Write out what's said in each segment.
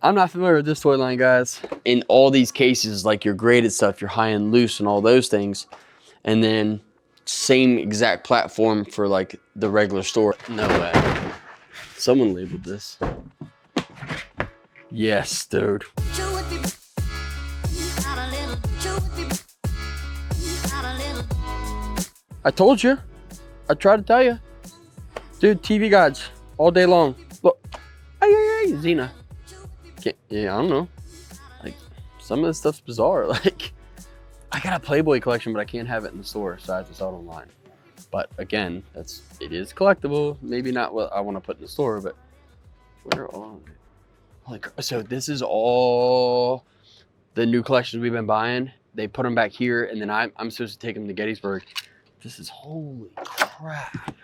I'm not familiar with this toy line, guys. In all these cases, like your graded stuff, your high and loose and all those things, and then same exact platform for like the regular store. No way. Someone labeled this. Yes, dude. I told you. I tried to tell you. Dude, TV guides all day long. Look. Hey, Xena. Yeah, I don't know. Like, some of this stuff's bizarre. Like, I got a Playboy collection, but I can't have it in the store, so I have to sell it online. But again, it is collectible. Maybe not what I want to put in the store, but where are they? Like, so this is all the new collections we've been buying. They put them back here, and then I'm supposed to take them to Gettysburg. This is, holy crap.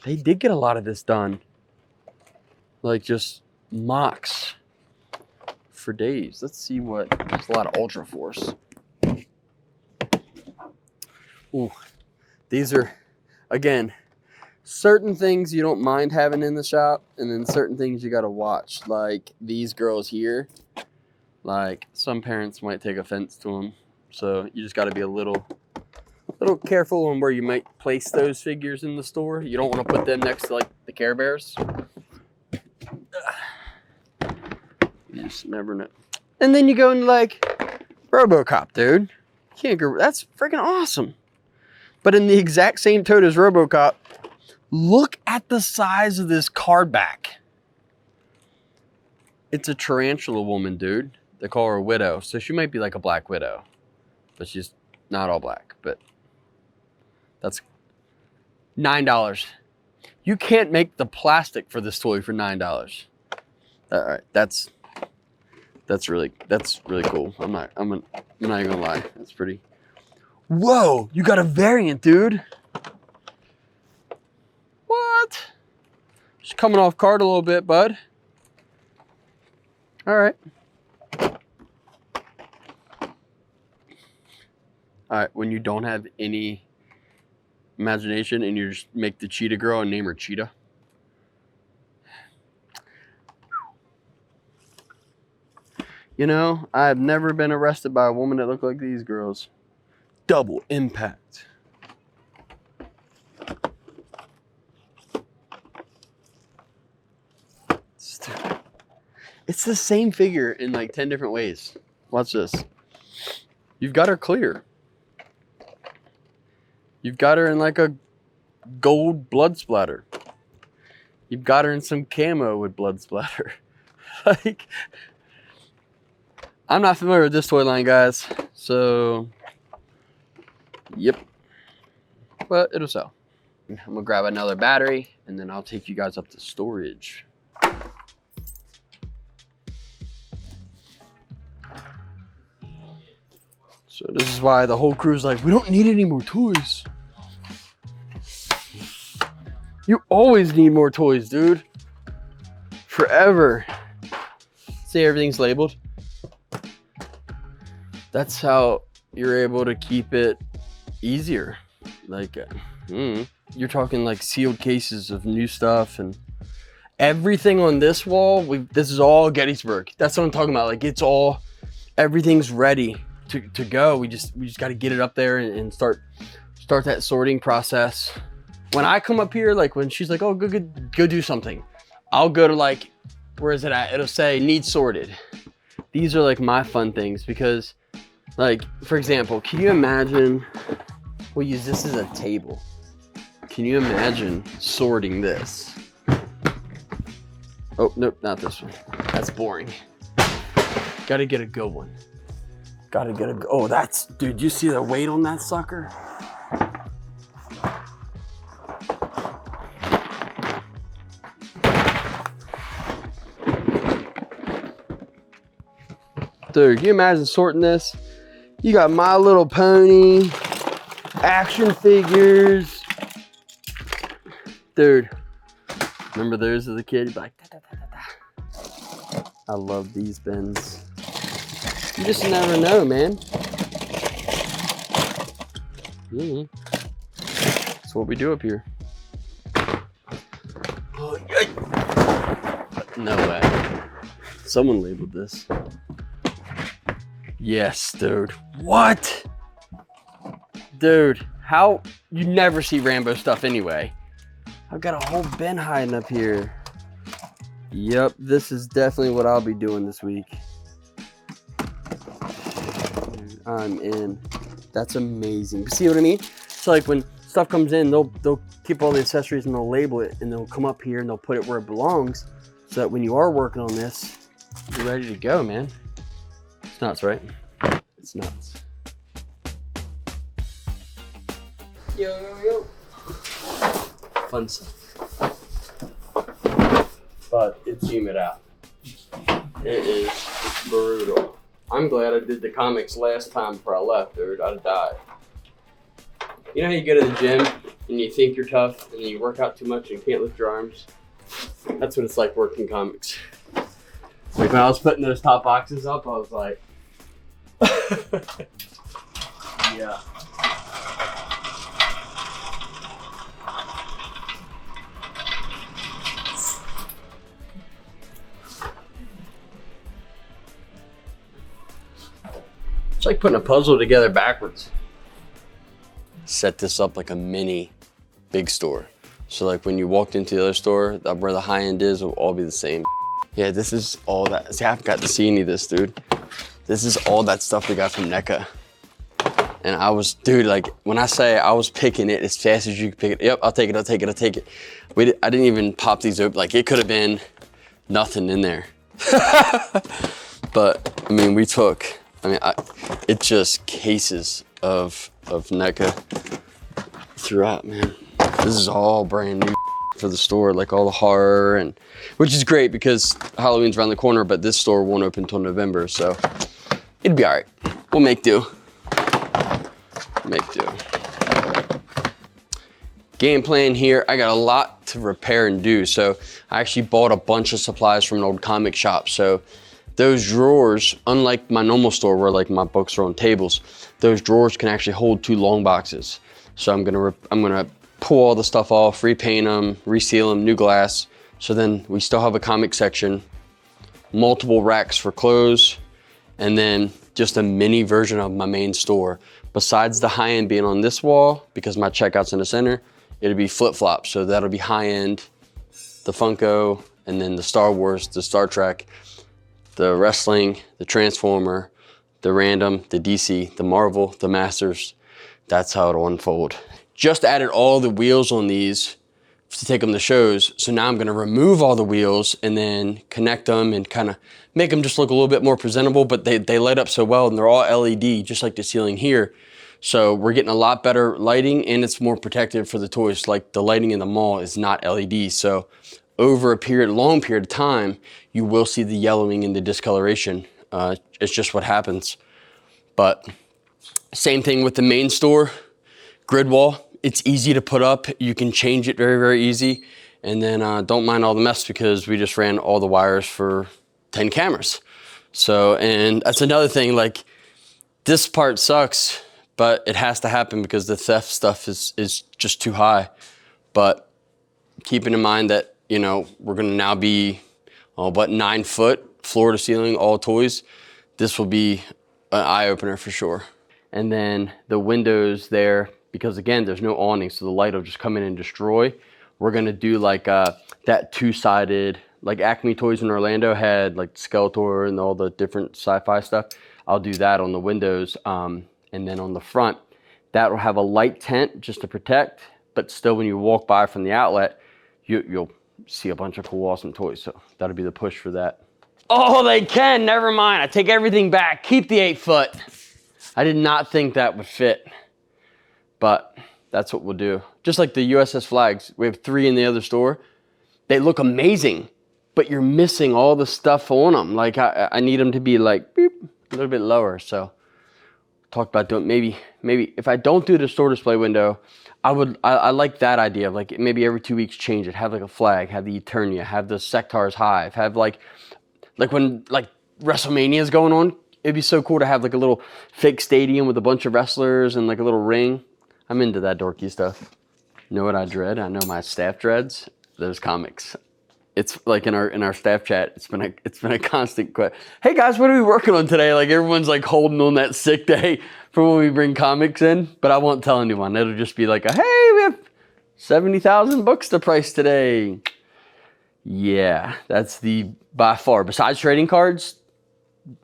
They did get a lot of this done. Like, just mocks for days. Let's see what, there's a lot of Ultra Force. Ooh, these are, again, certain things you don't mind having in the shop, and then certain things you gotta watch. Like these girls here, like some parents might take offense to them. So you just gotta be a little careful on where you might place those figures in the store. You don't want to put them next to like the Care Bears. You just never know. And then you go into like RoboCop, dude. Can't go. That's freaking awesome. But in the exact same tote as RoboCop, look at the size of this card back. It's a tarantula woman, dude. They call her a widow, so she might be like a Black Widow, but she's not all black. But that's $9. You can't make the plastic for this toy for $9. All right, that's really cool. I'm not even gonna lie. That's pretty. Whoa, you got a variant, dude. What? Just coming off card a little bit, bud. All right. All right, when you don't have any imagination and you just make the cheetah girl and name her Cheetah. You know, I've never been arrested by a woman that looked like these girls. Double impact. It's the same figure in like 10 different ways. Watch this. You've got her clear. You've got her in like a gold blood splatter. You've got her in some camo with blood splatter. Like, I'm not familiar with this toy line, guys. So, yep. But it'll sell. I'm gonna grab another battery and then I'll take you guys up to storage. So this is why the whole crew's like, we don't need any more toys. You always need more toys, dude. Forever. See, everything's labeled. That's how you're able to keep it easier. Like, you're talking like sealed cases of new stuff and everything on this wall. This is all Gettysburg. That's what I'm talking about. Like, it's all, everything's ready to go. We just got to get it up there and start that sorting process. When I come up here, like when she's like, oh, go do something, I'll go to like, where is it at? It'll say need sorted. These are like my fun things because, like, for example, can you imagine, we'll use this as a table. Can you imagine sorting this? Oh, nope, not this one. That's boring. Got to get a good one. Gotta get a, oh, that's, dude, you see the weight on that sucker? Dude, can you imagine sorting this? You got My Little Pony, action figures. Dude, remember those as a kid? You'd be like, da, da, da, da, da. I love these bins. You just never know, man. That's what we do up here. No way. someone labeled this. Yes, dude. What? Dude, how? You never see Rambo stuff anyway. I've got a whole bin hiding up here. Yep, this is definitely what I'll be doing this week. Dude, I'm in. That's amazing. See what I mean? It's like when stuff comes in, they'll keep all the accessories and they'll label it and they'll come up here and they'll put it where it belongs so that when you are working on this, you're ready to go, man. It's nuts, right? It's nuts. Yo. Fun stuff. But it's humid out. It is brutal. I'm glad I did the comics last time before I left, dude. I'd have died. You know how you go to the gym and you think you're tough and then you work out too much and you can't lift your arms? That's what it's like working comics. Like when I was putting those top boxes up, I was like, yeah. It's like putting a puzzle together backwards. Set this up like a mini big store. So like when you walked into the other store, where the high end is, will all be the same. Yeah, this is all that. See, I haven't got to see any of this, dude. This is all that stuff we got from NECA. And I was, dude, like when I say I was picking it as fast as you could pick it. Yep, I'll take it. I didn't even pop these open. Like it could have been nothing in there. But I mean, it's just cases of NECA throughout, man. This is all brand new for the store, like all the horror, and which is great because Halloween's around the corner, but this store won't open until November, so it'll be all right. We'll make do. Game plan here, I got a lot to repair and do, so I actually bought a bunch of supplies from an old comic shop. So those drawers, unlike my normal store where like my books are on tables, those drawers can actually hold 2 long boxes. So I'm gonna pull all the stuff off, repaint them, reseal them, new glass. So then we still have a comic section, multiple racks for clothes, and then just a mini version of my main store. Besides the high end being on this wall, because my checkout's in the center, it'll be flip-flop. So that'll be high end, the Funko, and then the Star Wars, the Star Trek, the wrestling, the Transformer, the random, the DC, the Marvel, the Masters. That's how it'll unfold. Just added all the wheels on these to take them to shows. So now I'm gonna remove all the wheels and then connect them and kind of make them just look a little bit more presentable, but they light up so well and they're all LED, just like the ceiling here. So we're getting a lot better lighting and it's more protective for the toys. Like the lighting in the mall is not LED. So over a long period of time, you will see the yellowing and the discoloration. It's just what happens. But same thing with the main store, grid wall. It's easy to put up. You can change it very, very easy. And then don't mind all the mess because we just ran all the wires for 10 cameras. So, and that's another thing, like this part sucks, but it has to happen because the theft stuff is just too high. But keeping in mind that, you know, we're gonna now be, 9 foot floor to ceiling, all toys. This will be an eye opener for sure. And then the windows there, because again, there's no awning, so the light will just come in and destroy. We're gonna do like that 2-sided, like Acme Toys in Orlando had like Skeletor and all the different sci-fi stuff. I'll do that on the windows. And then on the front, that will have a light tent just to protect, but still when you walk by from the outlet, you'll see a bunch of cool, awesome toys. So that'll be the push for that. Oh, they can, never mind. I take everything back, keep the 8 foot. I did not think that would fit, but that's what we'll do. Just like the USS flags, we have 3 in the other store. They look amazing, but you're missing all the stuff on them. Like I need them to be like beep, a little bit lower. So talked about doing maybe if I don't do the store display window, I like that idea of like maybe every 2 weeks change it, have like a flag, have the Eternia, have the Sectar's Hive, have like when like WrestleMania is going on, it'd be so cool to have like a little fake stadium with a bunch of wrestlers and like a little ring. I'm into that dorky stuff. Know what I dread? I know my staff dreads. Those comics. it's like in our staff chat, it's been a constant question. Hey guys, what are we working on today? Like everyone's like holding on that sick day for when we bring comics in, but I won't tell anyone. It'll just be like, hey, we have 70,000 books to price today. Yeah, that's the by far, besides trading cards,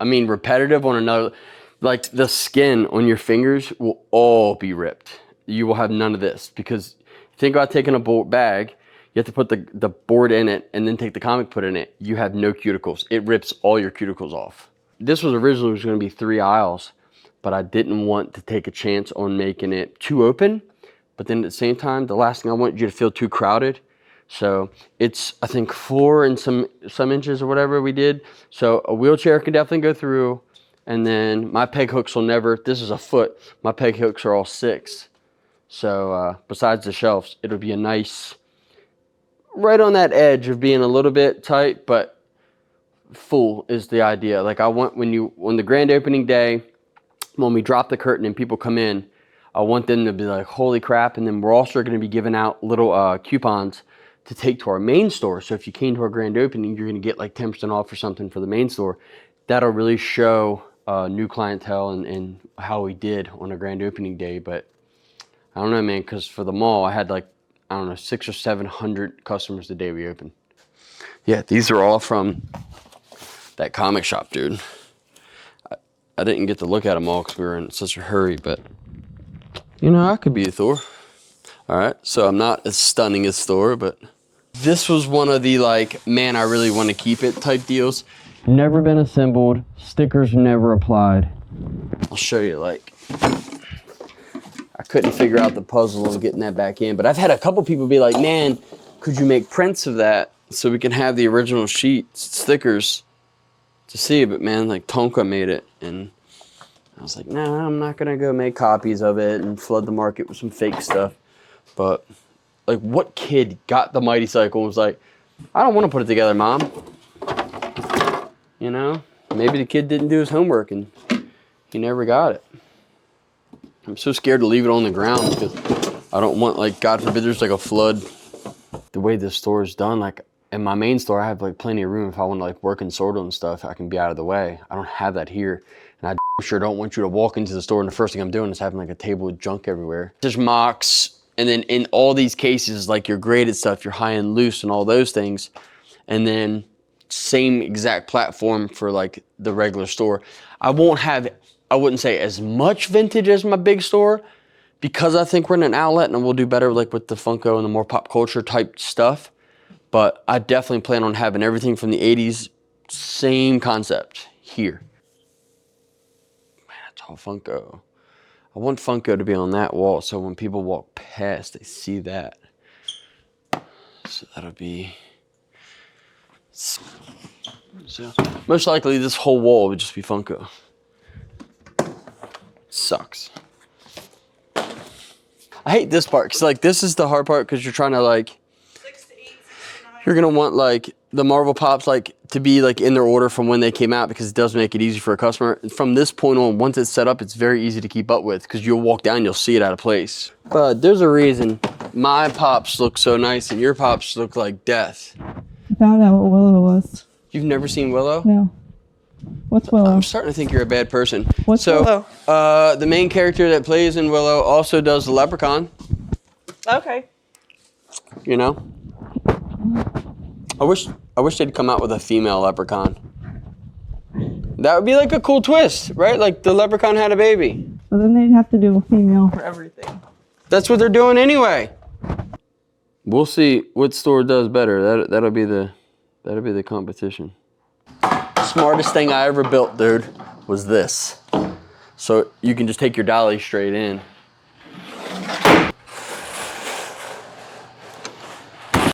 I mean, repetitive on another, like the skin on your fingers will all be ripped. You will have none of this because think about taking a bag, you have to put the board in it and then take the comic, put in it. You have no cuticles. It rips all your cuticles off. This was originally going to be 3 aisles, but I didn't want to take a chance on making it too open. But then at the same time, the last thing I want you to feel too crowded. So it's, I think 4 and some inches or whatever we did. So a wheelchair can definitely go through. And then my peg hooks will never, this is a foot, my peg hooks are all 6. So besides the shelves, it'll be a nice, right on that edge of being a little bit tight, but full is the idea. Like I want on the grand opening day, when we drop the curtain and people come in, I want them to be like, holy crap. And then we're also going to be giving out little coupons to take to our main store. So if you came to our grand opening, you're going to get like 10% off or something for the main store. That'll really show new clientele and how we did on a grand opening day. But I don't know, man, because for the mall, I had like, I don't know, 600 or 700 customers the day we opened. Yeah, these are all from that comic shop, dude. I didn't get to look at them all because we were in such a hurry, but you know, I could be a Thor. All right, so I'm not as stunning as Thor, but this was one of the like, man, I really want to keep it type deals. Never been assembled, stickers never applied. I'll show you, like, I couldn't figure out the puzzle of getting that back in, but I've had a couple people be like, man, could you make prints of that so we can have the original sheets, stickers to see? But man, like Tonka made it, and I was like, nah, I'm not gonna go make copies of it and flood the market with some fake stuff. But like, what kid got the Mighty Cycle and was like, I don't want to put it together, Mom? You know, maybe the kid didn't do his homework and he never got it. I'm so scared to leave it on the ground because I don't want, like, God forbid there's like a flood. The way this store is done, like in my main store, I have like plenty of room. If I want to like work and sort and stuff, I can be out of the way. I don't have that here. And I sure don't want you to walk into the store and the first thing I'm doing is having like a table with junk everywhere. There's mocks. And then in all these cases, like your graded stuff, your high and loose and all those things. And then same exact platform for like the regular store. I wouldn't say as much vintage as my big store because I think we're in an outlet and we'll do better like with the Funko and the more pop culture type stuff. But I definitely plan on having everything from the 80s, same concept here. Man, it's all Funko. I want Funko to be on that wall so when people walk past, they see that. So that'll be... So most likely this whole wall would just be Funko. Sucks. I hate this part because like this is the hard part because you're trying to like... 6 to 8, 6 to 9. You're going to want like the Marvel Pops like to be like in their order from when they came out because it does make it easy for a customer. From this point on, once it's set up, it's very easy to keep up with because you'll walk down, you'll see it out of place. But there's a reason my Pops look so nice and your Pops look like death. I found out what Willow was. You've never seen Willow? No. What's Willow? I'm starting to think you're a bad person. What's Willow? The main character that plays in Willow also does the Leprechaun. Okay. You know? I wish they'd come out with a female Leprechaun. That would be like a cool twist, right? Like the Leprechaun had a baby. But then they'd have to do a female for everything. That's what they're doing anyway. We'll see what store does better. That'll be the competition. Smartest thing I ever built, dude, was this. So you can just take your dolly straight in.